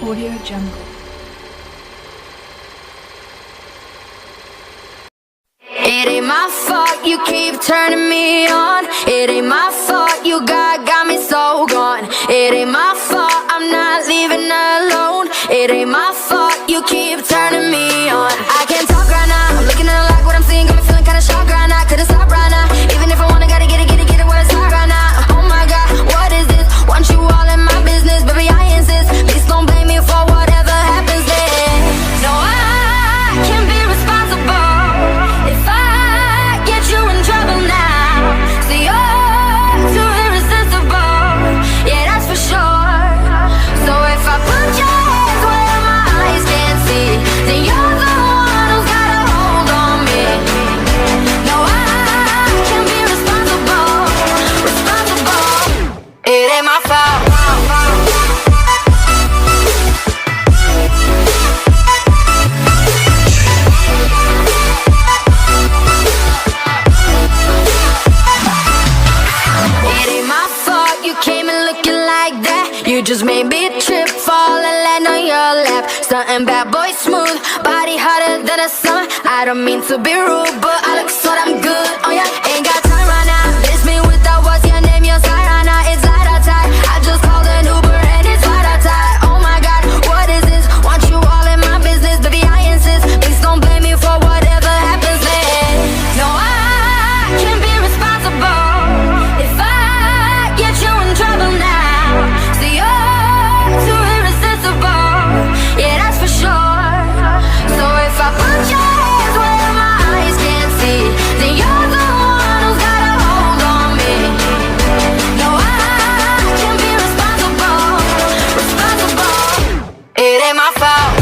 Audio Jungle. It ain't my fault you keep turning me on. It ain't my fault you got me so gone. It ain't my fault I'm not leaving alone. It ain't my fault you keep turning me on. I can't talk right now, I'm looking at it like what I'm seeing. Got me feeling kinda shocked right now. Couldn't stop right now. Even if I wanna, gotta get it where it's hot right now. Oh my God, what is this? Want you all in my business, baby, I insist. Please don't blame me for whatever happens then. No, I can't be responsible if I get you in trouble now. See, you're too irresistible, yeah, that's for sure. So if I put your hands where my eyes can't see, then you're the one who's got a hold on me. No, I can't be responsible. It ain't my fault. You just made me trip, fall and land on your lap. Something bad boy smooth, body hotter than a summer. I don't mean to be rude, but I look so damn good. Oh yeah, ain't got time right now. Miss me without what's your name, your side right now. It's light outside. I just called an Uber and it's light outside. Oh my God, what is this? Want you all in my business, baby, I insist. Please don't blame me for whatever happens then. No, I can't be responsible if I get you in trouble now. Too irresistible, yeah, that's for sure. So if I put your hands where my eyes can't see, then you're the one who's got a hold on me. No, I can't be responsible. It ain't my fault.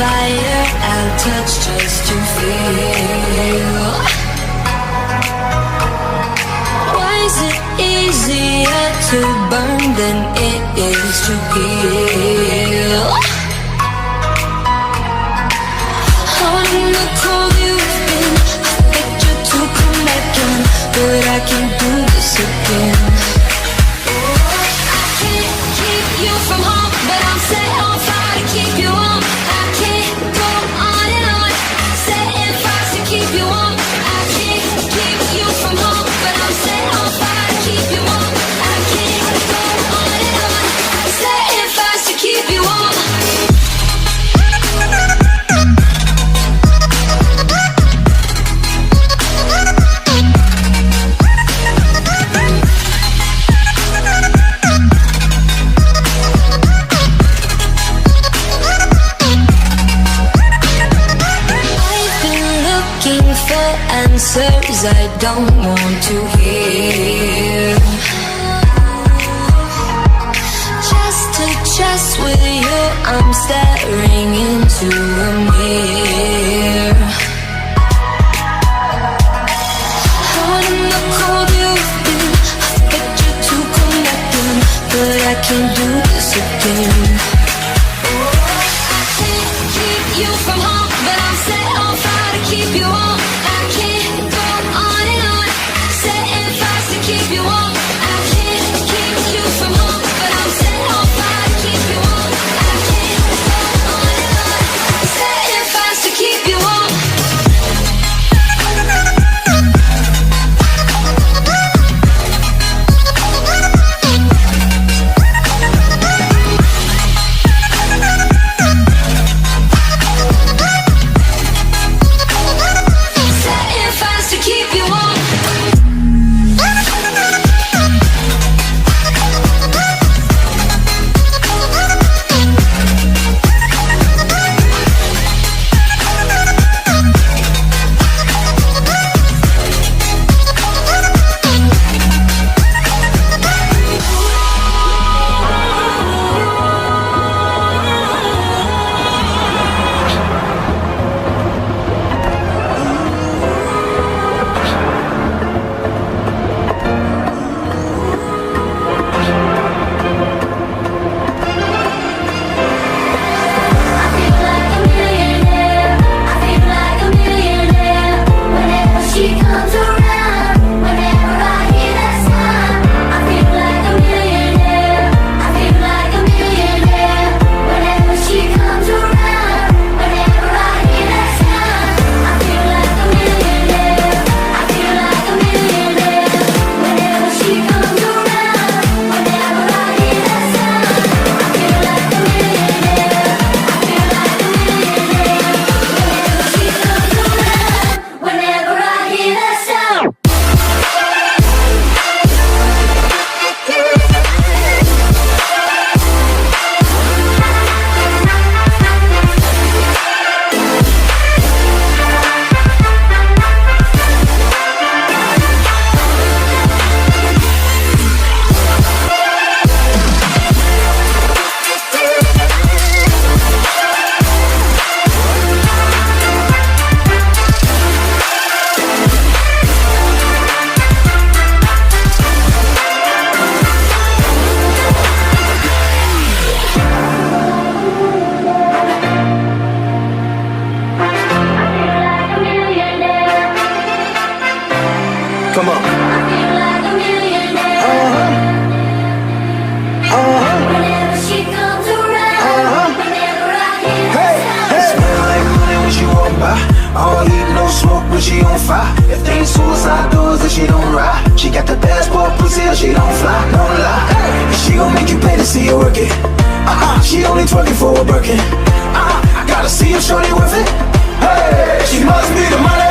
Fire, I'll touch just to feel. Why is it easier to burn than it is to heal? Hot in the cold you've been, I begged you to come back in, but I can't do this again. I can't keep you from home, but I'm set on fire to keep you warm. Keep you warm. I can't keep you from home, but I'm set on fire to keep you warm. I can't go on and on, setting fires to keep you warm. Answers I don't want to hear. Just to chest with you, I'm staring into a mirror. Hot in the cold you've been, I begged you to come back in, but I can't do this again. I can't keep you from home, but I'm set on fire to keep you warm. Keep you warm. I can't keep you from home, but I'm set on fire to keep you warm. I can't go on and on, setting fires to keep you warm. tell she don't fly, no lie. And she gon' make you pay to see her work it. She only twerking for a Birkin. I gotta see if shorty worth it. Hey, she must be the money.